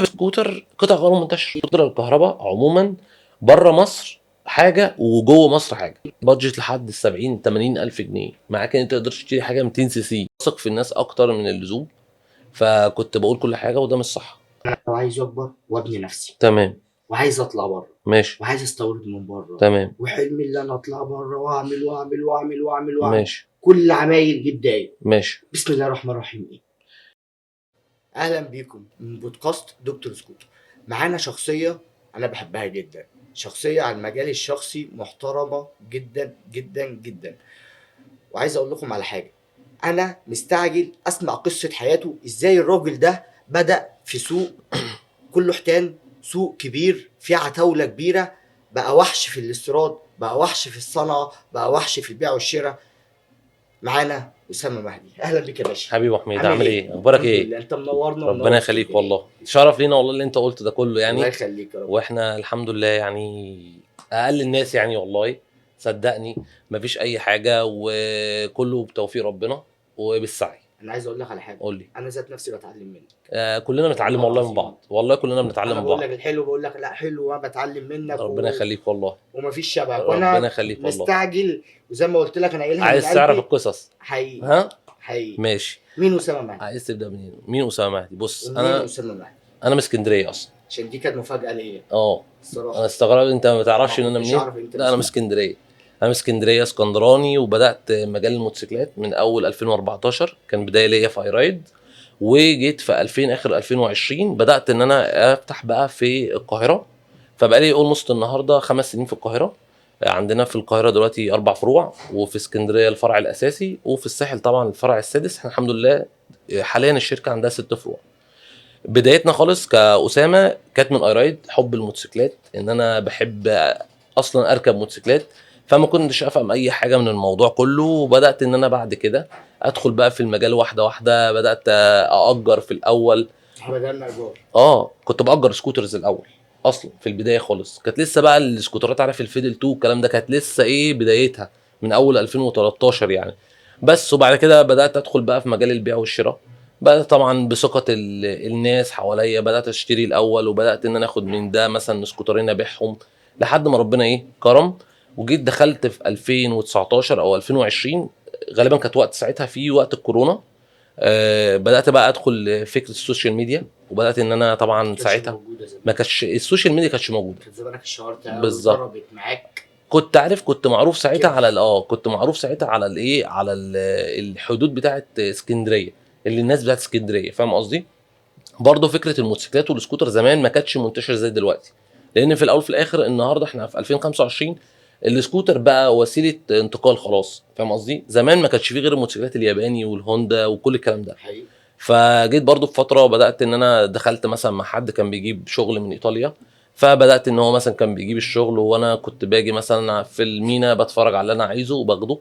سكوتر قطع غير منتشر. سكوتر الكهرباء عموما بره مصر حاجه وجوه مصر حاجه. بادجت لحد 70 80 الف جنيه معاك ان انت تقدر تشتري حاجه 200 سي سي. واثق في الناس اكتر من اللزوم، فكنت بقول كل حاجه وده مش صح. لو عايز اكبر وابني نفسي، تمام وعايز اطلع بره، ماشي وعايز استورد من بره، تمام وحلمي اللي انا اطلع بره واعمل واعمل واعمل واعمل واعمل. ماشي كل عمايل دي بدايه. ماشي. بسم الله الرحمن الرحيم. اهلا بيكم من بودكاست دكتور سكوتر. معانا شخصيه انا بحبها جدا، شخصيه على المجال الشخصي محترمه جدا جدا جدا. وعايز اقول لكم على حاجه، انا مستعجل اسمع قصه حياته، ازاي الراجل ده بدا في سوق كله حيتان، سوق كبير فيه عتاوله كبيره، بقى وحش في الاستيراد، بقى وحش في الصنعه، بقى وحش في البيع والشراء. معانا اسامه مهدي. اهلا بك يا باشا. حبيبي ابو حميد، عامل عامل ايه؟ ايه؟ اخبارك الحمد ايه؟ لله، انت منورنا ربنا ومنور يخليك اسكندريه. والله، شرف لينا والله اللي انت قلت ده كله الله يعني. يخليك يا رب. واحنا الحمد لله يعني اقل الناس يعني والله، صدقني مفيش اي حاجه وكله بتوفيق ربنا وبالسعي. انا عايز اقول لك على حاجه، قول لي. انا ذات نفسي بتعلم منك. كلنا بنتعلم والله والله من العظيم بعض، والله كلنا بنتعلم انا من بقول بعض. لك الحلو، بقول لك لا حلو، وانا بتعلم منك ربنا يخليك والله. ومفيش شبهك. ربنا وانا يخليك والله. مستعجل، وزي ما قلت لك انا قايلها من عايز تعرف قلبي. القصص؟ حقيقي ها حقيقي. ماشي. مين اسامه مهدي؟ عايز تبدا منين؟ مين اسامه مهدي؟ بص ومنين انا اسامه مهدي؟ انا من اسكندريه اصلا. عشان دي كانت مفاجاه ليا انا الصراحه. استغربت انت ما تعرفش ما ان انا كنتش منين. اعرف انت لا انا من اسمك. اسكندريه. انا من اسكندريه اسكندراني، وبدات مجال الموتوسيكلات من اول 2014. كان بدايه ليا في ايرايد، وجيت في 2000 اخر 2020 بدات ان انا افتح بقى في القاهره. فبقى لي اولموست النهارده 5 سنين في القاهره. عندنا في القاهره دلوقتي 4 فروع، وفي اسكندريه الفرع الاساسي، وفي الساحل طبعا الفرع السادس. احنا الحمد لله حاليا الشركه عندها 6 فروع. بدايتنا خالص كأسامة كانت من ايرايد، حب الموتوسيكلات، ان انا بحب اصلا اركب موتوسيكلات. فما كنتش افهم اي حاجه من الموضوع كله، وبدات ان انا بعد كده ادخل بقى في المجال واحده واحده. بدات ااجر في الاول. احنا بدأنا ايجار. كنت باجر سكوترز الاول. اصلا في البدايه خالص كانت لسه بقى السكوترات، عارف الفيدل 2 الكلام ده، كانت لسه ايه بدايتها من اول 2013 يعني. بس وبعد كده بدات ادخل بقى في مجال البيع والشراء. بدات طبعا بثقه الناس حواليا، بدات اشتري الاول، وبدات ان انا اخد من ده مثلا سكوترين ابيعهم لحد ما ربنا ايه كرم. وجيت دخلت في 2019 او 2020، غالبا كانت وقت ساعتها في وقت الكورونا. بدات بقى ادخل فكره السوشيال ميديا، وبدات ان انا طبعا كانتش ساعتها موجوده زمان. ما كانش السوشيال ميديا كانتش موجوده. كانت زمانك اشتهرت قوي بالظبط. وضربت معاك. كنت عارف، كنت معروف ساعتها كده. على كنت معروف ساعتها على الايه، على الحدود بتاعه اسكندريه، اللي الناس بتاعت اسكندريه فاهم قصدي. برضه فكره الموتوسيكلات والسكوتر زمان ما كانتش منتشره زي دلوقتي، لان في الاول في الاخر النهارده احنا في 2025 السكوتر بقى وسيله انتقال خلاص فاهم قصدي. زمان ما كانش فيه غير الموتوسيكلات الياباني والهوندا وكل الكلام ده. حقيقي. فجيت برضو في فتره بدات ان انا دخلت مثلا مع حد كان بيجيب شغل من ايطاليا. فبدات ان هو مثلا كان بيجيب الشغل، وانا كنت باجي مثلا في المينا بتفرج على اللي انا عايزه وباخده.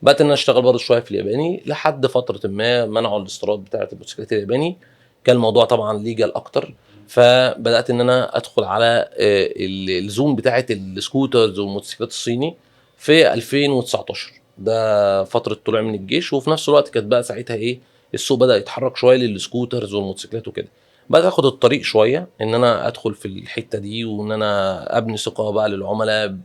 بدات ان انا اشتغل برضو شويه في الياباني لحد فتره ما منعوا الاستيراد بتاعه الموتوسيكلات الياباني. كان الموضوع طبعا ليجال اكتر. فبدات ان انا ادخل على الزوم بتاعه السكوترز والموتوسيكلات الصيني في 2019. ده فتره طلوع من الجيش، وفي نفس الوقت كانت بقى ساعتها ايه السوق بدأ يتحرك شويه للسكوترز والموتوسيكلات وكده. بدأت اخد الطريق شويه ان انا ادخل في الحته دي، وان انا ابني ثقه بقى للعملاء.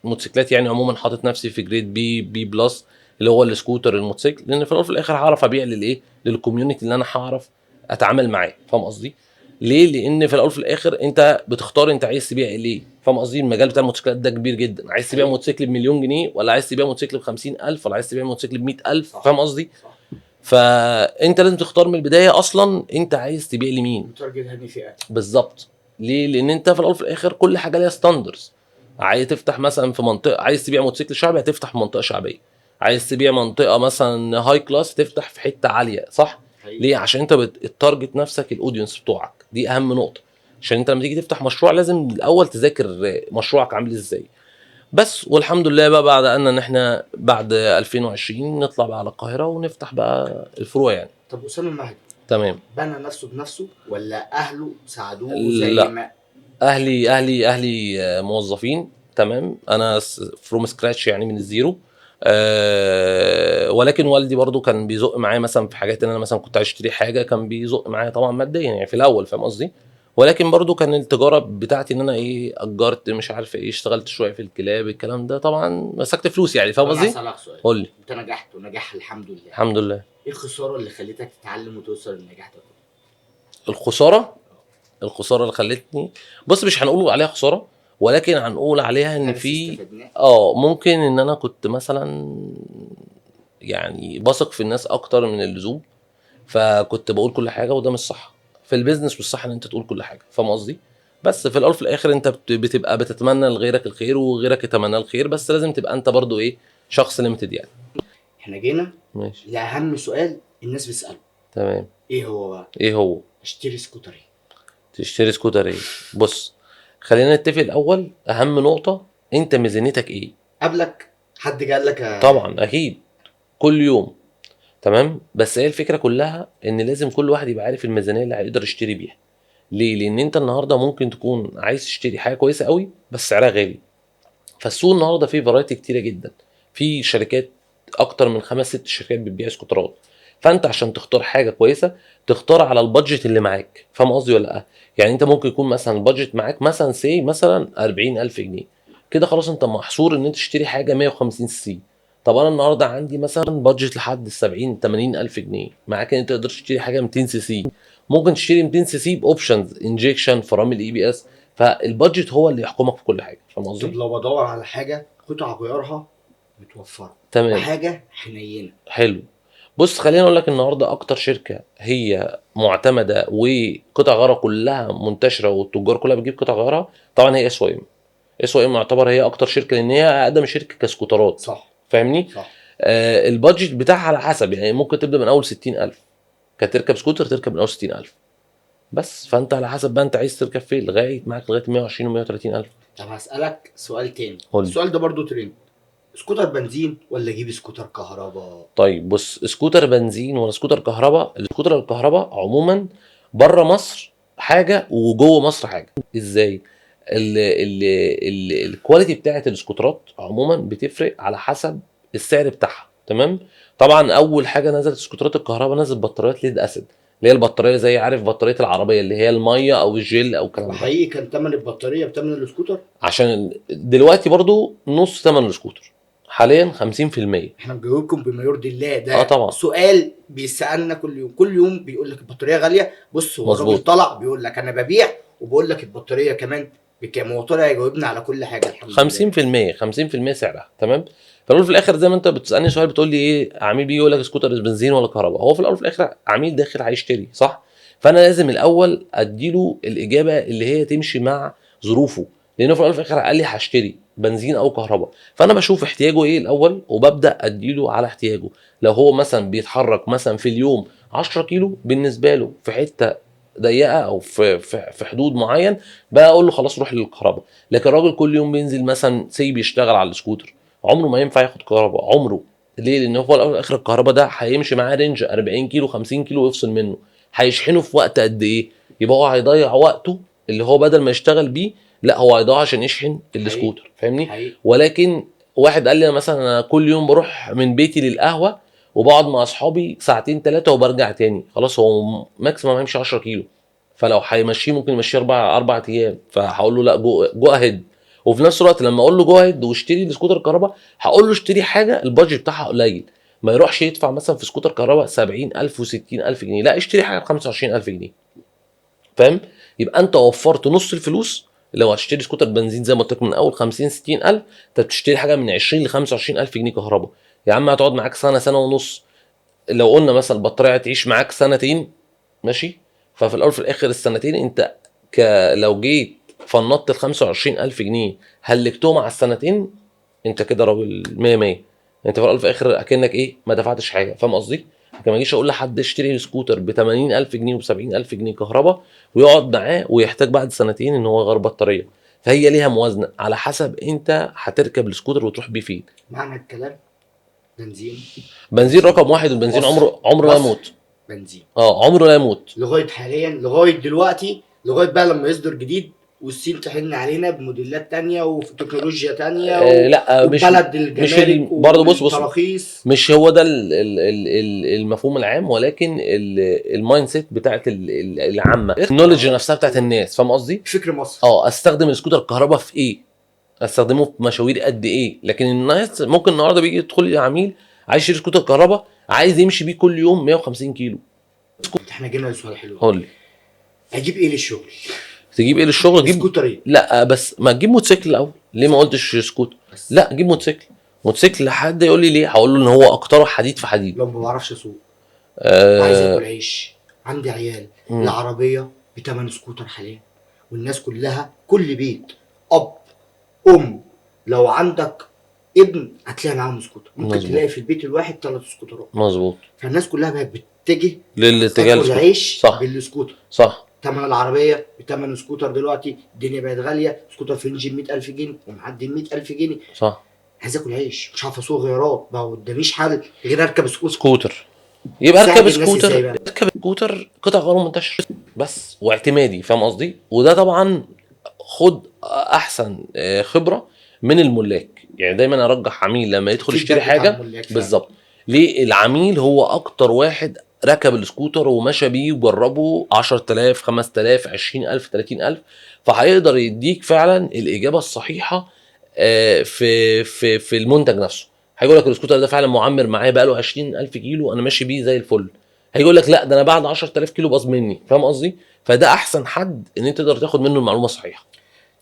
الموتوسيكلات يعني عموما حاطط نفسي في جريد بي بلس، اللي هو السكوتر الموتوسيكل، لان في الاول وفي الاخر هعرف ابيع للايه للكوميونتي اللي انا هعرف اتعامل معاه فاهم قصدي. ليه؟ لان في الاول وفي الاخر انت بتختار انت عايز تبيع ايه فاهم قصدي. المجال بتاع الموتوسيكلات ده كبير جدا، عايز تبيع موتوسيكل بمليون جنيه، ولا عايز تبيع موتوسيكل ب50,000، ولا عايز تبيع موتوسيكل ب100,000 فاهم قصدي. صح. فانت لازم تختار من البدايه اصلا انت عايز تبيع لمين متارجت هذه فئات. بالظبط. ليه؟ لان انت في الاول وفي الاخر كل حاجه ليها ستاندرز. عايز تفتح مثلا في منطقه، عايز تبيع موتوسيكل شعبي هتفتح في منطقه شعبيه. عايز تبيع منطقه مثلا هاي كلاس تفتح في حته عاليه صح. حقيقي. ليه؟ عشان انت التارجت نفسك الاودينس بتوعك، دي اهم نقطه. عشان انت لما تيجي تفتح مشروع لازم الاول تذاكر مشروعك عامل ازاي. بس والحمد لله بقى بعد ان احنا بعد 2020 نطلع بقى على القاهره ونفتح بقى الفروع يعني. طب اسامه مهدي تمام. بنى نفسه بنفسه ولا اهله ساعدوه زي لا، ما؟ اهلي موظفين تمام. انا فروم سكراتش يعني من الزيرو. ولكن والدي برضو كان بيزق معايا مثلا في حاجات، ان انا مثلا كنت عايز اشتري حاجه كان بيزق معايا طبعا ماديا يعني في الاول فاهم قصدي. ولكن برضو كان التجاره بتاعتي ان انا ايه اجرت مش عارف ايه، اشتغلت شويه في الكلاب، الكلام ده طبعا مسكت فلوس يعني، فاهم طب انا قصدي؟ هسألك سؤال. قول لي. انت نجحت ونجاح الحمد لله، الحمد لله. ايه الخساره اللي خلتك تتعلم وتوصل للنجاح ده؟ الخساره، الخساره اللي خلتني، بص مش هنقول عليها خساره، ولكن هنقول عليها ان درس في استفدناه. ممكن ان انا كنت مثلا يعني بثق في الناس اكتر من اللزوم، فكنت بقول كل حاجه وده مش صح. في البيزنس مش صح ان انت تقول كل حاجه، فاهم قصدي؟ بس في الاول وفي الاخر انت بتبقى بتتمنى لغيرك الخير وغيرك يتمنى الخير، بس لازم تبقى انت برضو ايه، شخص ليميتد يعني. احنا جينا ماشي. لاهم سؤال الناس بتساله، تمام. ايه هو بقى؟ ايه هو؟ اشتري سكوتري. تشتري سكوتر ايه؟ بص، خلينا نتفق الاول اهم نقطه، انت ميزانيتك ايه؟ قبلك حد قال لك طبعا اكيد، كل يوم. تمام، بس هي الفكره كلها ان لازم كل واحد يبقى عارف الميزانيه اللي هيقدر يشتري بيها. ليه؟ لان انت النهارده ممكن تكون عايز تشتري حاجه كويسه قوي بس سعرها غالي. فالسوق النهارده فيه فرايتي كتيره جدا، في شركات اكتر من 5 6 شركات بتبيع سكوترات. فانت عشان تختار حاجه كويسه تختار على البادجت اللي معاك، فاهم قصدي ولا لا؟ يعني انت ممكن يكون مثلا البادجت معاك مثلا سي مثلا 40000 جنيه، كده خلاص انت محصور ان انت تشتري حاجه 150 سي. طب انا النهارده عندي مثلا بادجت لحد 70 80 الف جنيه، معاك ان انت تقدر تشتري حاجه 200 سي سي. ممكن تشتري 200 سي سي باوبشنز انجكشن فرامل اي بي اس. فالبادجت هو اللي يحكمك في كل حاجه، فاهم طب قصدي؟ لو بدور على حاجه قطع غيارها متوفره تمام. وحاجه حنينه. حلو. بص خليني اقول لك النهارده اكتر شركه هي معتمده وقطع غيارها كلها منتشره والتجار كلها بتجيب قطع غيارها، طبعا هي اس او ام. اس او ام يعتبر هي اكتر شركه لان هي اقدم شركه كسكوترات، صح. فاهمني؟ صح. البادجت بتاعها على حسب، يعني ممكن تبدا من اول 60000 كتركب سكوتر، تركب من اول 60000 بس. فانت على حسب بقى انت عايز تركب فين، لغايه معاك لغايه 120 و 130000. طب هسألك سؤال تاني، قول لي. السؤال ده برضو ترند، سكوتر بنزين ولا اجيب سكوتر كهرباء؟ طيب بص، سكوتر بنزين ولا سكوتر كهرباء؟ السكوتر الكهرباء عموما بره مصر حاجه وجوه مصر حاجه. ازاي؟ الكواليتي بتاعت السكوترات عموما بتفرق على حسب السعر بتاعها. تمام. طبعا اول حاجه نزلت سكوترات الكهرباء نزلت بطاريات ليد اسيد، اللي هي البطاريه زي عارف بطاريه العربيه اللي هي الميه او الجل او الكلام ده. وحقيقي كان تمن البطاريه بتمن السكوتر؟ عشان دلوقتي برضو نص ثمن السكوتر حاليا 50%. احنا بنجاوبكم بما يرضي الله، اه ده طبعا. سؤال بيسالنا كل يوم، كل يوم بيقول لك البطاريه غاليه. بص هو الراجل مظبوط. طلع بيقول لك انا ببيع وبقول لك البطاريه كمان بكام، هو طلع يجاوبنا على كل حاجه الحمد لله. 50% 50% سعرها. تمام. فالاول في الاخر زي ما انت بتسالني سؤال بتقول لي ايه، عميل بيجي يقول لك سكوتر بنزين ولا كهرباء، هو في الاول في الاخر عميل داخل هيشتري صح. فانا لازم الاول اديله الاجابه اللي هي تمشي مع ظروفه، لانه في الاول في الاخر قال لي هشتري بنزين او كهرباء. فانا بشوف احتياجه ايه الاول وببدا اديله على احتياجه. لو هو مثلا بيتحرك مثلا في اليوم 10 كيلو بالنسبه له في حته ضيقه او في حدود معين، بقى اقول له خلاص روح للكهرباء. لكن الراجل كل يوم بينزل مثلا بيشتغل على السكوتر، عمره ما ينفع ياخد كهرباء، عمره. ليه؟ لان هو في الاول والاخر الكهرباء ده هيمشي معاه رينج 40 كيلو 50 كيلو ويفصل منه، هيشحنه في وقت قد ايه؟ يبقى هو هيضيع وقته اللي هو بدل ما يشتغل بيه، لا هو هيضيعه عشان يشحن السكوتر، فاهمني؟ حقيقي. ولكن واحد قال لي أنا مثلا انا كل يوم بروح من بيتي للقهوه وبقعد مع اصحابي ساعتين 3 وبرجع تاني، خلاص هو ماكسيمم هيمشي 10 كيلو. فلو هيمشيه ممكن يمشيه 4 ايام، فهقول له لا جو اهيد. وفي نفس الوقت لما اقول له جو اهيد واشتري السكوتر الكهرباء هقول له اشتري حاجه البادجت بتاعها قليل، ما يروحش يدفع مثلا في سكوتر كهرباء 70000 و60000 جنيه، لا اشتري حاجه ب 25000 جنيه، فاهم؟ يبقى انت وفرت نص الفلوس. لو هتشتري سكوتر بنزين زي ما قلت لك من اول 50 60000، انت بتشتري حاجه من 20 ل 25000 جنيه كهرباء. يا عم هتقعد معاك سنه سنه ونص. لو قلنا مثلا البطاريه هتعيش معاك سنتين، ماشي، ففي الاول في الاخر السنتين انت لو جيت فنطت ال 25000 جنيه هلكتهم على السنتين، انت كده راجل 100 100. انت في الاول في الاخر اكنك ايه، ما دفعتش حاجه، فاهم قصدي؟ لكن ما اجيش اقول لحد اشتري سكوتر ب 80000 جنيه و 70000 جنيه كهرباء ويقعد معاه ويحتاج بعد سنتين ان هو يغير بطاريه. فهي ليها موازنه على حسب انت هتركب السكوتر وتروح بيه فين. معنى الكلام بنزين. بنزين رقم واحد، البنزين مصر. عمره لا مصر يموت. بنزين عمره لا يموت. لغايه حاليا، لغايه دلوقتي، لغايه بقى لما يصدر جديد والصين تحن علينا بموديلات تانية وفي تكنولوجيا تانية لا مش وبلد مش الجمارك برضه بص والتراخيص. مش هو ده المفهوم العام، ولكن المايند سيت بتاعت العامه، النولج نفسها بتاعت الناس. فاهم قصدي؟ فكر مصر. استخدم السكوتر الكهرباء في ايه، استخدمه في مشاوير قد ايه. لكن الناس ممكن النهارده بيجي يدخل لي عميل عايز يشتري سكوتر كهرباء، عايز يمشي بيه كل يوم 150 كيلو. احنا جينا لسؤال حلو. قول لي اجيب ايه للشغل؟ تجيب ايه للشغل؟ جيب سكوتر ايه؟ لا بس ما تجيب موتوسيكل الاول. ليه ما قلتش سكوتر؟ لا جيب موتوسيكل. موتوسيكل لحد يقول لي ليه، هقول له ان هو اكتره حديد في حديد. لو ما بعرفش اسوق عايز اكل عيش، عندي عيال، مم. العربيه بتمن سكوتر حاليا، والناس كلها كل بيت اب ام لو عندك ابن هتلاقي معاهم سكوتر، ممكن مظبوط. تلاقي في البيت الواحد 3 سكوترات. مظبوط. فالناس كلها بقت بتتجه للاتجاه تاكل السكوتر. عيش صح بالسكوتر. صح تمن العربيه بتمن سكوتر دلوقتي، الدنيا بقت غاليه، سكوتر في رينج 100000 جنيه ومعدي 100000 جنيه. صح. عايز اكل عيش، مش عارف اسوق غيارات، ما قداميش حل غير اركب سكوتر. يبقى ساعد اركب الناس سكوتر. ازاي بقى؟ اركب سكوتر قطع غير منتشر بس واعتمادي. فاهم قصدي؟ وده طبعا خد احسن خبره من الملاك. يعني دايما ارجح عميل لما يدخل يشتري حاجه بالظبط. ليه؟ العميل هو اكتر واحد ركب السكوتر ومشى بيه وجربه 10000 5000 20000 30000، فهيقدر يديك فعلا الاجابه الصحيحه في المنتج نفسه. هيقول لك السكوتر ده فعلا معمر معايا بقاله 20000 كيلو انا ماشي بيه زي الفل. هيقول لك لا ده انا بعد 10000 كيلو باظ مني. فاهم قصدي؟ فده احسن حد ان انت تقدر تاخد منه المعلومه الصحيحه.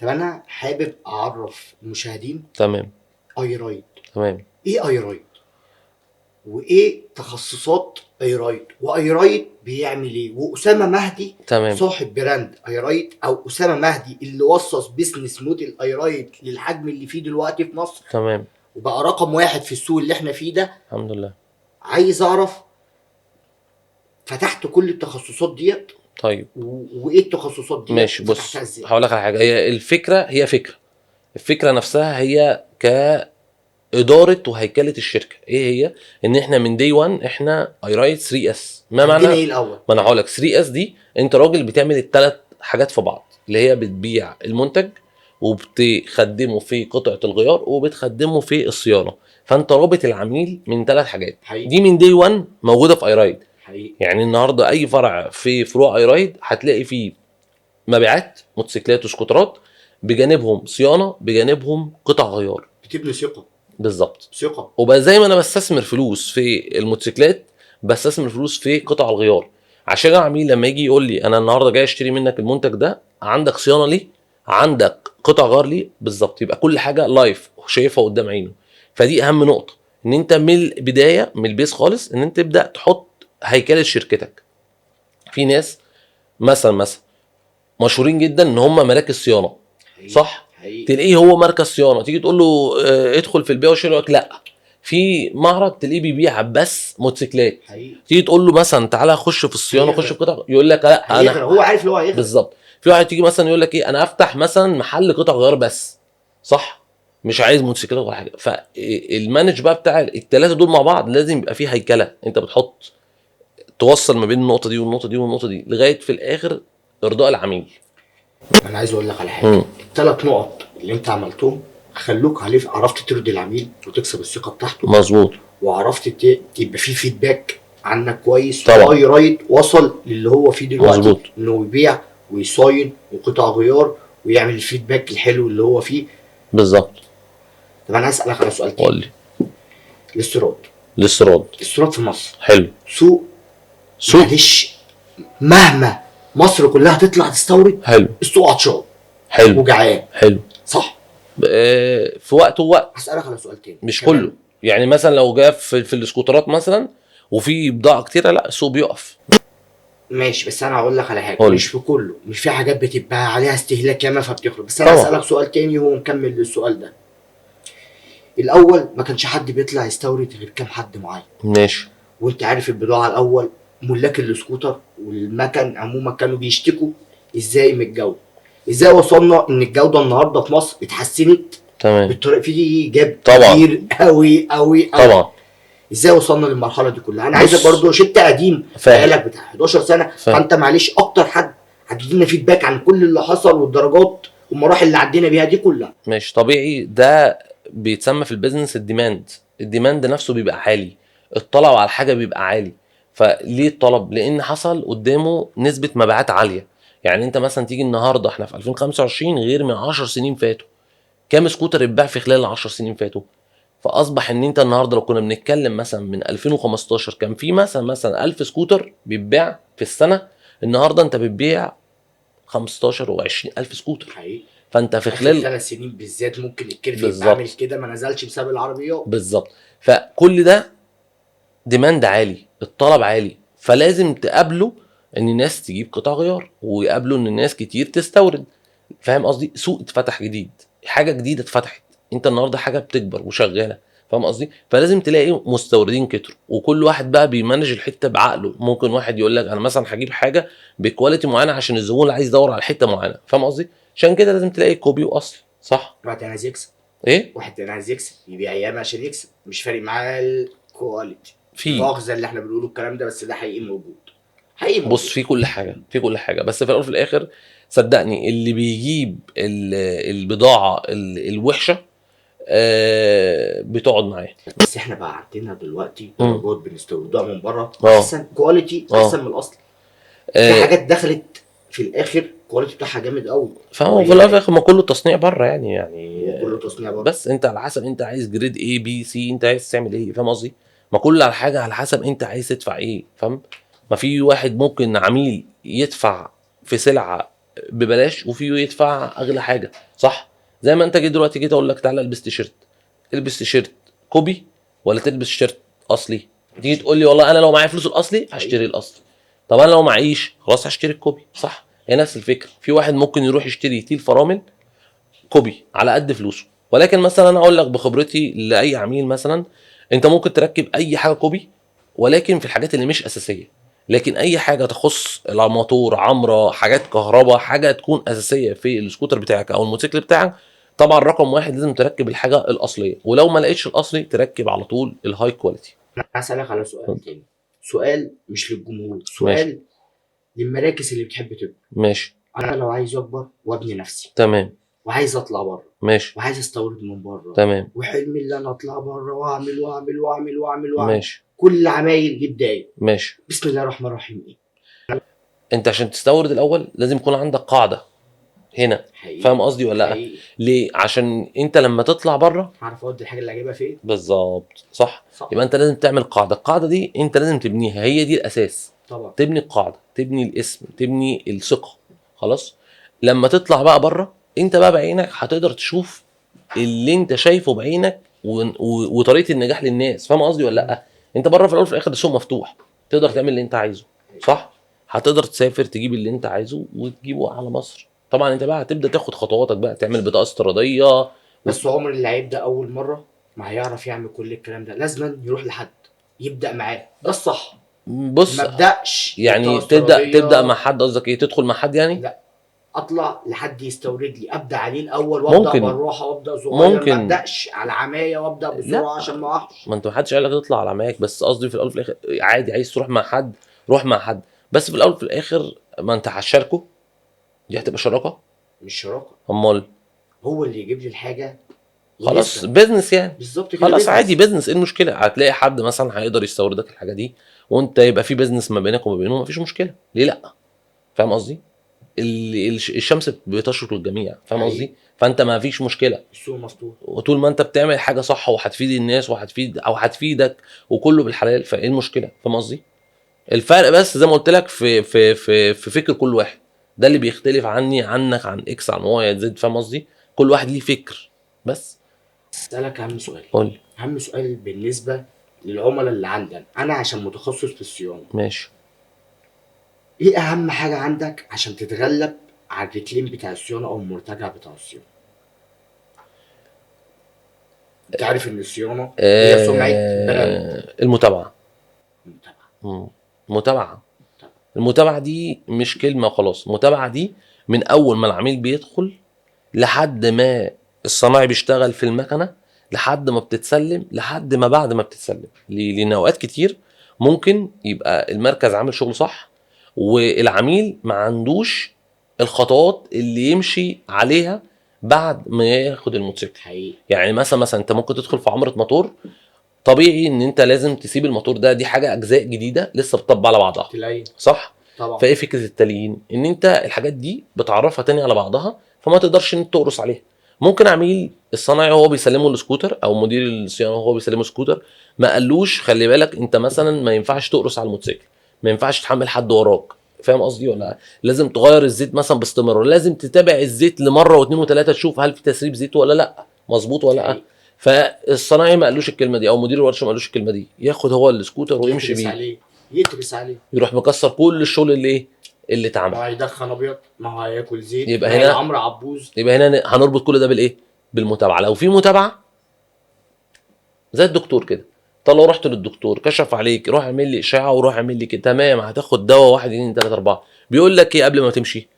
طب انا حابب اعرف المشاهدين تمام ايرايد. تمام. ايه ايرايد؟ وايه تخصصات ايرايد؟ وايرايد بيعمل ايه؟ واسامه مهدي تمام صاحب براند ايرايد، او اسامه مهدي اللي وصص بيزنس موديل ايرايد للحجم اللي فيه دلوقتي في مصر تمام وبقى رقم 1 في السوق اللي احنا فيه ده. الحمد لله. عايز اعرف فتحت كل التخصصات ديت طيب وايه التخصصات ديت؟ ماشي. بص فتحتها ازاي؟ هقول لك على حاجه. هي الفكره هي فكره، الفكره نفسها هي كاداره وهيكله الشركه. ايه هي؟ ان احنا من دي 1 احنا ايرايد 3 اس. ما عندنا معنى ايه الاول؟ ما انا هقول لك 3 اس دي انت راجل بتعمل الثلاث حاجات في بعض، اللي هي بتبيع المنتج وبتخدمه في قطعه الغيار وبتخدمه في الصيانه. فانت رابط العميل من ثلاث حاجات حقيقي. دي من دي 1 موجوده في ايرايد. حقيقي. يعني النهارده اي فرع في فروع ايرايد هتلاقي فيه مبيعات موتوسيكلات وسكوترات، بجانبهم صيانه، بجانبهم قطع غيار. بتبني ثقه. بالظبط. ثقه. وبقى زي ما انا بستثمر فلوس في الموتوسيكلات بستثمر فلوس في قطع الغيار، عشان العميل لما يجي يقول لي انا النهارده جاي اشتري منك المنتج ده، عندك صيانه ليه؟ عندك قطع غيار ليه؟ بالظبط. يبقى كل حاجه لايف شايفها قدام عينه. فدي اهم نقطه، ان انت من البدايه من البيس خالص ان انت تبدا تحط هيكله شركتك. في ناس مثلا مشهورين جدا ان هم مراكز صيانه. صح؟ تلاقيه هو مركز صيانه، تيجي تقول له ادخل في البيع والشراء، يقول لك لا. في معرض تلاقيه بيبيع بس موتوسيكلات، تيجي تقول له مثلا تعالى خش في الصيانه، خش في قطع، يقول لك لا انا هو عارف اللي هو هيغرق. بالظبط. في واحد تيجي مثلا يقول لك ايه انا افتح مثلا محل قطع غيار بس. صح؟ مش عايز موتوسيكلات ولا حاجه. فالمانج بقى بتاع الثلاثه دول مع بعض لازم يبقى فيه هيكله، انت بتحط توصل ما بين النقطه دي والنقطه دي والنقطه دي لغايه في الاخر ارضاء العميل. انا عايز اقول لك على حاجه. الثلاث نقط اللي انت عملتهم خلوك عرفت ترضي العميل وتكسب الثقه بتاعته. مظبوط. وعرفت يبقى في فيدباك عنك كويس. طبعا. واي رايد وصل للي هو فيه دلوقتي. مظبوط. انه يبيع ويصاين وقطع غيار ويعمل الفيدباك الحلو اللي هو فيه. بالظبط. طب انا هسالك على سؤال تاني. قول لي. الاستيراد. الاستيراد في مصر حلو. سوق معلش، مهما مصر كلها تطلع تستورد حلو السوق عطشان. حلو وجعان. حلو. صح. في وقت ووقت. هسألك على سؤال تاني. مش كله. يعني مثلا لو جاء في الاسكوترات مثلا وفي بضاعه كتيره، لا السوق بيقف. ماشي، بس انا هقول لك على حاجه. قول. مش في كله، مش في حاجات بتبقى عليها استهلاك ياما فبتخرج. بس انا هسألك سؤال تاني هو مكمل للسؤال ده. الاول ما كانش حد بيطلع يستورد غير كام حد معين. ماشي. وانت عارف البضاعه الاول ملاك الاسكوتر والمكن عموما كانوا بيشتكوا ازاي من الجوده. ازاي وصلنا ان الجوده النهارده في مصر اتحسنت؟ تمام. بالطريقه في ايجاب طبعا كتير قوي قوي طبعا. ازاي وصلنا للمرحله دي كلها؟ انا عايزك برضو شفت قديم بقالك بتاع 11 سنه. فانت معلش اكتر حد هتدينا فيدباك عن كل اللي حصل والدرجات والمراحل اللي عدينا بيها دي كلها. مش طبيعي ده بيتسمى في البيزنس الديماند نفسه بيبقى عالي، الطلب على الحاجه بيبقى عالي. فليه الطلب؟ لان حصل قدامه نسبه مبيعات عاليه. يعني انت مثلا تيجي النهارده احنا في 2025 غير من 10 سنين فاتوا، كام سكوتر اتباع في خلال ال 10 سنين فاتوا؟ فاصبح ان انت النهارده لو كنا بنتكلم مثلا من 2015 كان في مثلا 1000 سكوتر بيتباع في السنه، النهارده انت بتبيع 15 و20 الف سكوتر. حقيقي فانت في اخر خلال 3 سنين بالذات ممكن الكيرف يبقى عامل بالظبط كده، ما نزلش بسبب العربيات. بالظبط. فكل ده ديماند عالي، الطلب عالي، فلازم تقابله ان الناس تجيب قطع غيار، ويقابله ان الناس كتير تستورد. فاهم قصدي؟ سوق اتفتح جديد، حاجه جديده اتفتحت، انت النهارده حاجه بتكبر وشغاله. فاهم قصدي؟ فلازم تلاقي مستوردين كتر، وكل واحد بقى بيمانج الحته بعقله. ممكن واحد يقول لك انا مثلا هجيب حاجه بكواليتي معينه عشان الزبون اللي عايز يدور على حته معينه. فاهم قصدي؟ عشان كده لازم تلاقي كوبي واصلي. صح؟ واحد عايز يكسب، ايه واحد تاني عايز يكسب، يبيع ايام عشان يكسب، مش فارق معاه الكواليتي. في المؤاخذه اللي احنا بنقوله الكلام ده، بس ده حقيقي موجود، حقيقي بص، موجود. في كل حاجه، في كل حاجه، بس في الاول وفي الاخر صدقني اللي بيجيب البضاعه الوحشه بتقعد معاه. بس احنا بقى عندنا دلوقتي مم. درجات بنستوردها من بره اه احسن كواليتي، اه احسن من الاصل. في آه، حاجات دخلت في الاخر الكواليتي بتاعها جامد قوي، فهو في وهي الاول وفي بقت الاخر ما كله تصنيع بره يعني هو كله تصنيع بره. بس انت على حسب انت عايز جريد ايه بي سي، انت عايز تعمل ايه. فاهم قصدي؟ ما كل على حاجه على حسب انت عايز تدفع ايه. فاهم؟ ما في واحد ممكن عميل يدفع في سلعه ببلاش، وفي يدفع اغلى حاجه. صح؟ زي ما انت جيت دلوقتي جيت اقول لك تعالى البس تيشيرت، البس تيشيرت كوبي ولا تلبس تيشيرت اصلي؟ تيجي تقول لي والله انا لو معايا فلوس الاصلي هشتري الاصلي. طب انا لو معيش خلاص هشتري الكوبي. صح؟ هي نفس الفكره. في واحد ممكن يروح يشتري تيل فرامل كوبي على قد فلوسه، ولكن مثلا انا اقول لك بخبرتي لاي عميل مثلا، انت ممكن تركب اي حاجه كوبي ولكن في الحاجات اللي مش اساسيه. لكن اي حاجه تخص الموتور، عمره، حاجات كهرباء، حاجه تكون اساسيه في السكوتر بتاعك او الموتوسيكل بتاعك، طبعا رقم واحد لازم تركب الحاجه الاصليه، ولو ما لقيتش الاصلي تركب على طول الهاي كواليتي. انا هسألك على سؤال تاني، سؤال مش للجمهور، ماشي سؤال للمراكز اللي بتحب تكبر. ماشي انا لو عايز اكبر وابني نفسي تمام وعايز اطلع بره ماشي وعايز استورد من بره، تمام وحلمي اللي انا اطلع بره واعمل واعمل واعمل واعمل واعمل ماشي كل عمايل دي بدايه. ماشي. بسم الله الرحمن الرحيم ايه؟ انت عشان تستورد الاول لازم يكون عندك قاعده هنا. حقيقي فاهم قصدي ولا لا؟ حقيقي ليه؟ عشان انت لما تطلع بره هعرف اودي الحاجه اللي هجيبها فين. بالظبط. صح؟ صح يبقى انت لازم تعمل قاعده، القاعده دي انت لازم تبنيها، هي دي الاساس. طبعا. تبني القاعده، تبني الاسم، تبني الثقه. خلاص؟ لما تطلع بقى بره انت بقى بعينك هتقدر تشوف اللي انت شايفه بعينك وطريقه النجاح للناس. فاهم قصدي ولا لا؟ انت بره في الاول وفي الاخر السوق مفتوح، تقدر تعمل اللي انت عايزه. صح؟ هتقدر تسافر تجيب اللي انت عايزه وتجيبه على مصر. طبعا انت بقى هتبدا تاخد خطواتك بقى، تعمل بطاقه استيراديه. بس عمر اللي هيبدا اول مره ما هيعرف يعمل كل الكلام ده، لازم يروح لحد يبدا معاه، ده الصح. بص، ما ابداش يعني بطاقه تبدا مع استيراديه، حد، قصدك ايه؟ تدخل مع حد يعني؟ لا، اطلع لحد يستورد لي، ابدا عليه الاول وابدا ممكن بالراحه وابدا صغير، ما ممكن ابداش على عمايه وابدا لا، بسرعه عشان ما اقعش. ما انت محدش قال لك تطلع على معاك، بس قصدي في الاول وفي الاخر عادي عايز تروح مع حد روح مع حد، بس في الاول وفي الاخر ما انت هتشاركه، دي هتبقى شراكه. مش شراكه، امال؟ هو اللي يجيب لي الحاجه خلاص ونسبه. بيزنس يعني. بالظبط كده، خلاص عادي بيزنس. بيزنس، ايه المشكله؟ هتلاقي حد مثلا هيقدر يستوردك الحاجه دي، وانت يبقى في بيزنس ما بينك وما بينه، مفيش مشكله، ليه لا؟ فاهم قصدي؟ الشمس بتشرق للجميع. فاهم حقيقي قصدي؟ فانت ما فيش مشكله، السوق مفتوح. وطول ما انت بتعمل حاجه صح وهتفيد الناس وهتفيد او هتفيدك وكله بالحلال، فايه المشكله؟ فاهم قصدي؟ الفرق بس زي ما قلت لك في فكر كل واحد، ده اللي بيختلف عني عنك عن اكس عن واي زد. فاهم قصدي؟ كل واحد ليه فكر. بس اسالك اهم سؤال، قول لي. اهم سؤال بالنسبه للعملاء اللي عندنا، انا عشان متخصص في الصيانه، ماشي. ايه اهم حاجه عندك عشان تتغلب على الريتلين بتاع الصيانه او المرتجع بتاع الصيانه؟ انت عارف ان الصيانه هي سمعه براند. المتابعه. متابعه. متابعه. متابعة. المتابعه دي مش كلمه خلاص، المتابعه دي من اول ما العميل بيدخل لحد ما الصناعي بيشتغل في المكنه، لحد ما بتتسلم، لحد ما بعد ما بتتسلم. لان اوقات كتير ممكن يبقى المركز عامل شغل صح والعميل ما عندوش الخطوات اللي يمشي عليها بعد ما ياخد الموتوسيكل. حقيقي. يعني مثلا انت ممكن تدخل في عمره موتور، طبيعي ان انت لازم تسيب الموتور ده، دي حاجه اجزاء جديده لسه بتطبق على بعضها، تلاقي صح؟ طبعا. فايه فكره التليين؟ ان انت الحاجات دي بتعرفها تاني على بعضها، فما تقدرش ان انت تقرص عليها. ممكن عميل الصنايعي هو بيسلمه السكوتر، او مدير الصيانه هو بيسلمه سكوتر، ما قالوش خلي بالك انت مثلا ما ينفعش تقرص على الموتوسيكل، ما ينفعش تحمل حد وراك، فاهم قصدي ولا لا؟ لازم تغير الزيت مثلا باستمرار، لازم تتابع الزيت لمره واثنين وثلاثه تشوف هل في تسريب زيت ولا لا، مظبوط ولا لا. حقيقي. فالصنايعي ما قالوش الكلمه دي، او مدير الورشه ما قالوش الكلمه دي، ياخد هو السكوتر ويمشي يترس بيه، عليه، يترس عليه، يروح مكسر كل الشغل اللي ايه اللي اتعمل. ما هيدخن ابيض، ما هياكل زيت، يبقى ما هي هنا عمرو عبوز. يبقى هنا هنربط كل ده بالايه؟ بالمتابعه. لو في متابعه زي الدكتور كده، طب لو رحت للدكتور كشف عليك، روح اعمل لي اشعه وروح اعمل لي كده، تمام، هتاخد دواء 1 2 3 4، بيقول لك ايه قبل ما تمشي؟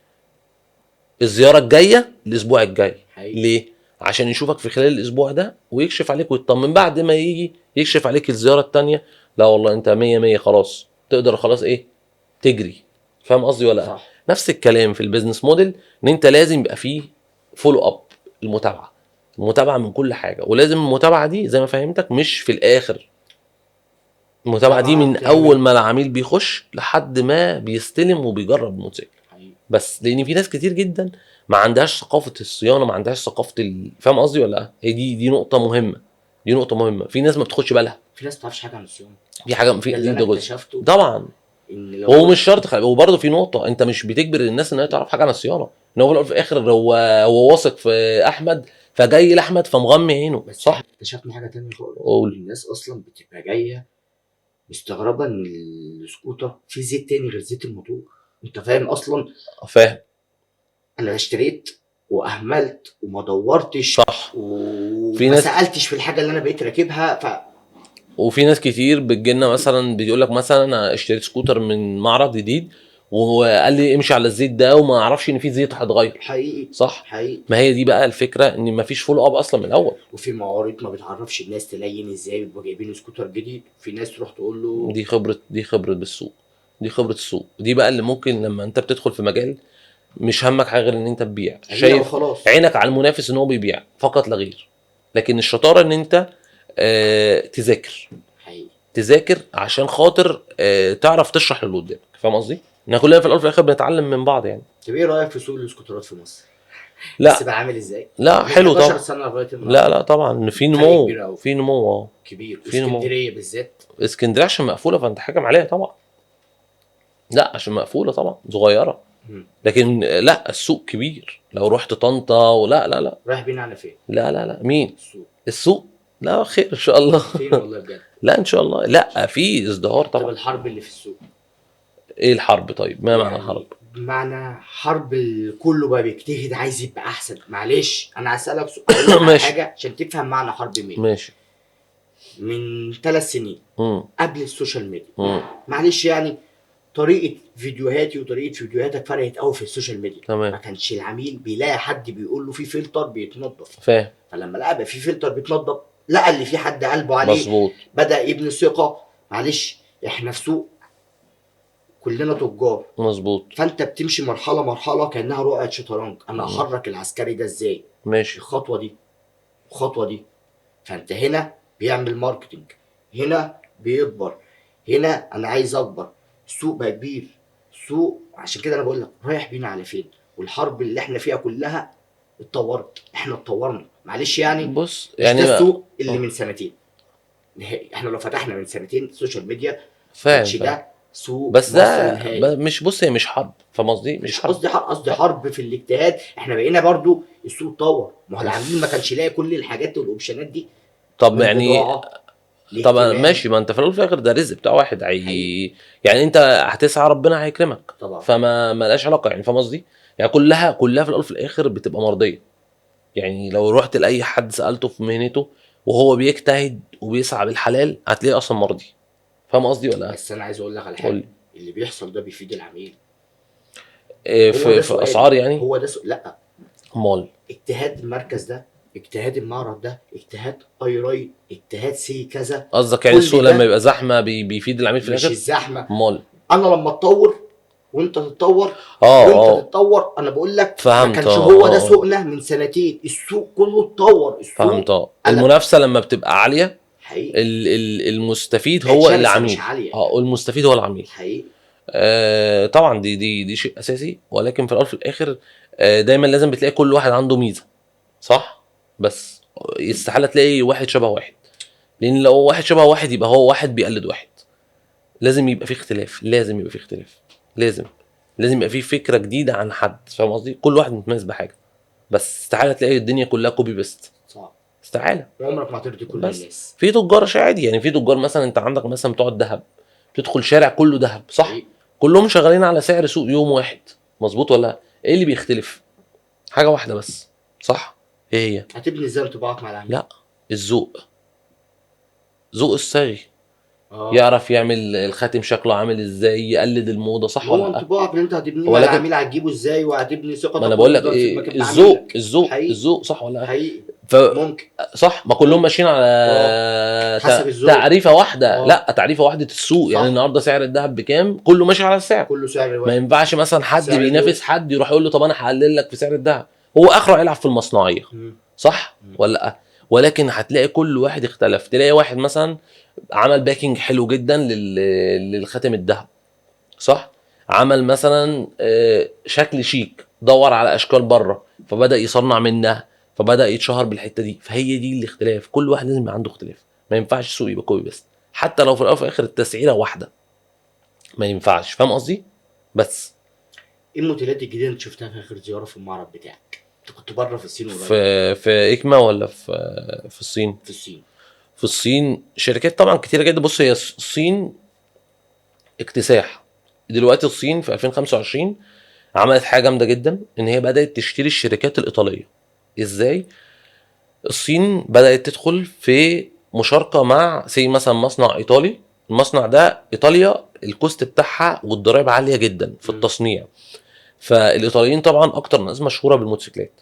الزياره الجايه الاسبوع الجاي. حقيقي. ليه؟ عشان يشوفك في خلال الاسبوع ده ويكشف عليك ويطمن، بعد ما يجي يكشف عليك الزياره الثانيه، لا والله انت 100 100 خلاص، تقدر خلاص ايه تجري. فاهم قصدي ولا لا؟ صح. نفس الكلام في البيزنس موديل، ان انت لازم يبقى فيه فولو اب، المتابعه من كل حاجه، ولازم المتابعه دي زي ما فهمتك مش في الاخر، المتابعه دي طبعا من بتعمل. اول ما العميل بيخش لحد ما بيستلم وبيجرب الموتوسيكل. حقيقي. بس لان في ناس كتير جدا ما عندهاش ثقافه الصيانه، ما عندهاش ثقافه فاهم قصدي ولا لا؟ هي دي نقطه مهمه، دي نقطه مهمه، في ناس ما بتاخدش بالها، في ناس ما تعرفش حاجه عن الصيانه. في حاجه في ده اللي دي انا ده جزء اكتشفته، طبعا. ان لو هو مش شرط وبرضه في نقطه، انت مش بتجبر الناس ان هي تعرف حاجه عن الصيانه، ان هو في الأول وفي الاخر هو واثق في احمد، فجاي لاحمد فمغمي عينه، بس صح؟ احنا اكتشفنا حاجه تانية خالص. قول. الناس اصلا بتبقى جايه مستغربه ان السكوتر فيه زيت تاني غير زيت الموتور. انت فاهم اصلا؟ فاهم. انا اشتريت واهملت وما دورتش صح. في وما ناس سالتش في الحاجه اللي انا بقيت راكبها. وفي ناس كتير بتجيلنا مثلا بيقول لك مثلا انا اشتريت سكوتر من معرض جديد وقال لي امشي على الزيت ده، وما اعرفش ان في زيت هتغير، حقيقي. صح؟ حقيقي. ما هي دي بقى الفكره، ان ما فيش فولو اب اصلا من الاول. وفي معارض ما بتعرفش الناس تلين ازاي، بيبقوا جايبين سكوتر جديد، في ناس تروح تقول له دي خبره بالسوق، دي خبره السوق، دي بقى اللي ممكن لما انت بتدخل في مجال مش همك حاجه غير ان انت تبيع، ابيع شايف وخلاص. عينك على المنافس ان هو بيبيع فقط لا غير، لكن الشطاره ان انت تذاكر، حقيقي. تذاكر عشان خاطر تعرف تشرح للي قدامك، فاهم قصدي؟ احنا كلنا في الاول وفي الاخر بنتعلم من بعض يعني. طب ايه رايك في سوق السكوترات في مصر؟ بس لا بقى عامل ازاي؟ لا من حلو 11 طبعا. سنه لغايه لا النهارده. لا طبعا في فرق نمو، كبير قوي. في نمو كبير. في نمو. واسكندريه بالذات. اسكندريه عشان مقفوله فانت حاكم عليها طبعا، لا عشان مقفوله طبعا صغيره، مم. لكن لا السوق كبير، لو رحت طنطا ولا لا لا رايح بينا على فين؟ لا مين السوق. السوق؟ لا خير ان شاء الله. فين والله بجد؟ لا ان شاء الله، لا في ازدهار طب طبعا. الحرب اللي في السوق. ايه الحرب طيب؟ ما معنى الحرب؟ بمعنى حرب كله بقى بيجتهد عايز يبقى احسن. معلش انا هسألك سؤال على ماشي. حاجة عشان تفهم معنى حرب مين. ماشي. من 3 سنين امم قبل السوشيال ميديا، امم معلش يعني طريقة فيديوهاتي وطريقة فيديوهاتك فرقت قوي في السوشيال ميديا. تمام. ما كانش العميل بيلاقي حد بيقول له في فلتر بيتنضف، فاهم. فلما لقى بقى في فلتر بيتنضف، لقى اللي في حد قلبه عليه، مظبوط. بدأ يبني ثقة. معلش احنا في سوق كلنا تجار، مظبوط. فانت بتمشي مرحله مرحله كانها رقعه شطرنج. انا احرك العسكري ده ازاي؟ ماشي. الخطوه دي الخطوه دي. فانت هنا بيعمل ماركتنج، هنا بيكبر، هنا انا عايز اكبر. السوق بقى كبير. السوق عشان كده انا بقول لك رايح بينا على فين. والحرب اللي احنا فيها كلها اتطورت، احنا اتطورنا. معلش يعني بص مش يعني ده السوق اللي من سنتين نهائي. احنا لو فتحنا من سنتين السوشيال ميديا فاهم كانش فاهم. ده سوق بس مصر ده نهائي. مش، بص هي مش حرب، فاهم قصدي؟ مش حرب. قصدي حرب، قصدي حرب في الاجتهاد. احنا بقينا برضو السوق اتطور، ما هو العميل ما كانش لاقي كل الحاجات والاوبشنات دي. طب يعني طب الاهتمام. ماشي، ما انت في الاول وفي الاخر ده رزق بتاع واحد يعني انت هتسعى ربنا هيكرمك طبعا. فما لهاش علاقه يعني، فاهم قصدي؟ يعني كلها في الاول وفي الاخر بتبقى مرضيه. يعني لو رحت لاي حد سالته في مهنته وهو بيجتهد وبيسعى بالحلال هتلاقيه اصلا مرضي، فاهم قصدي ولا؟ بس انا عايز اقول لك على حاجه، قول. اللي بيحصل ده بيفيد العميل. إيه هو ده في سؤالي. اسعار يعني؟ هو ده لا، امال اجتهاد المركز ده، اجتهاد المعرض ده، اجتهاد ايراي، اجتهاد سي كذا. قصدك يعني كل السوق ده لما يبقى زحمه بيفيد العميل في مش الاخر؟ الزحمه. امال انا لما اتطور وانت تتطور اه وانت تتطور. انا بقول لك ما فهمت. كانش هو ده سوقنا من سنتين، السوق كله اتطور، فهمت. السوق قلب المنافسه لما بتبقى عاليه، حقيقي. المستفيد بقت هو شرسه مش العميل. عاليه المستفيد هو العميل. حقيقي. طبعا دي شيء اساسي، ولكن في الاول وفي الاخر دايما لازم بتلاقي كل واحد عنده ميزه، صح؟ بس استحاله تلاقي واحد شبه واحد، لان لو واحد شبه واحد يبقى هو واحد بيقلد واحد. لازم يبقى في اختلاف، لازم يبقى في اختلاف، لازم يبقى في فكره جديده عن حد. فاهم قصدي؟ كل واحد متميز بحاجه، بس استحاله تلاقي الدنيا كلها كوبي بيست. صعب، استحاله. عمرك ما هترضي كل بس الناس. في تجار عادي، يعني في تجار مثلا انت عندك مثلا بتوع الذهب، تدخل شارع كله ذهب، صح؟ حقيقي. كلهم شغالين على سعر سوق يوم واحد، مظبوط ولا لا؟ ايه اللي بيختلف؟ حاجه واحده بس، صح؟ ايه هي؟ هتبني ازاي انطباعك مع العميل؟ لا، الذوق. ذوق الصاغي، اه، يعرف يعمل الخاتم شكله عامل ازاي، يقلد الموضه، صح هو ولا لا؟ انطباعك اللي انت هتبنيه مع ولكن العميل هتجيبه ازاي، وهتبني ما ثقتك انا بقول لك وتفضل في ايه، مكان مع الذوق عميلك. الذوق حقيقي الذوق، صح ولا لا؟ حقيقي. ف ممكن صح، ما كلهم ماشيين على حسب الذوق. تعريفه واحده. اه لا، تعريفه واحده السوق. يعني صح، النهارده سعر الذهب بكام، كله ماشي على السعر. كله سعر ما واحد. ينفعش مثلا حد سعر بينافس ذوق. حد يروح يقول له طب انا هقلل لك في سعر الذهب، هو اخره يلعب في المصنعيه، صح ولا لا؟ ولكن هتلاقي كل واحد اختلف. تلاقي واحد مثلا عمل باكينج حلو جدا للخاتم الذهب، صح؟ عمل مثلا شكل شيك، دور على اشكال بره فبدا يصنع منها، فبدا يتشهر بالحته دي. فهي دي الاختلاف، كل واحد لازم يبقى عنده اختلاف. ما ينفعش السوق يبقى كوبي بس، حتى لو في الاول وفي الاخر التسعيره واحده، ما ينفعش. فاهم قصدي؟ بس ايه الموديلات الجديده اللي شفتها في اخر زياره في المعرض بتاعك؟ انت كنت بره في الصين قريب. في اكما ولا في الصين؟ في الصين. في الصين شركات طبعا كتيره جدا. بص، هي الصين اكتساح. دلوقتي الصين في 2025 عملت حاجه جامده جدا، ان هي بدات تشتري الشركات الايطاليه. ازاي؟ الصين بدات تدخل في مشاركه مع مثلا مصنع ايطالي. المصنع ده ايطاليا الكوست بتاعها والضرائب عاليه جدا في التصنيع، فالايطاليين طبعا اكتر ناس مشهوره بالموتوسيكلات.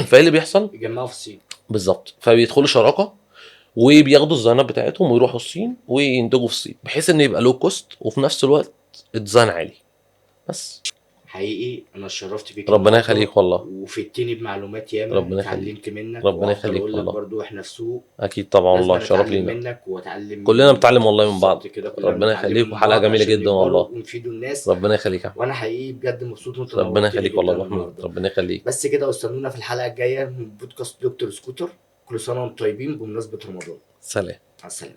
فايه اللي بيحصل يجمعوا في الصين. بالظبط؟ فبيدخلوا شراكه وبياخدوا الديزاينات بتاعتهم ويروحوا الصين وينتجوا في الصين، بحيث ان يبقى لو كوست وفي نفس الوقت الديزاين عالي. بس حقيقي انا اتشرفت بيك ربنا النهارده، يخليك والله. وفدتني بمعلومات ياما، ربنا يخليك. اتعلمت منك. ربنا وهفضل يخليك اقول لك والله. برضو احنا في سوق اكيد طبعا لازم والله، شرف اتعلم لينا. منك واتعلم كلنا بنتعلم والله من بعض. بالظبط كده، كلنا ربنا بنتعلم يخليك، من وحلقه بعض جميله عشان جدا نكبروا والله. ونفيدوا الناس. ربنا يخليك يا أحمد. وانا حقيقي بجد مبسوط وانت ربنا نورتني يخليك والله يا جدا ابو حميد. النهارده. ربنا يخليك. بس كده، واستنونا في الحلقه الجايه من بودكاست دكتور سكوتر. كل سنه وانتم طيبين بمناسبه رمضان. سلام. مع السلامه.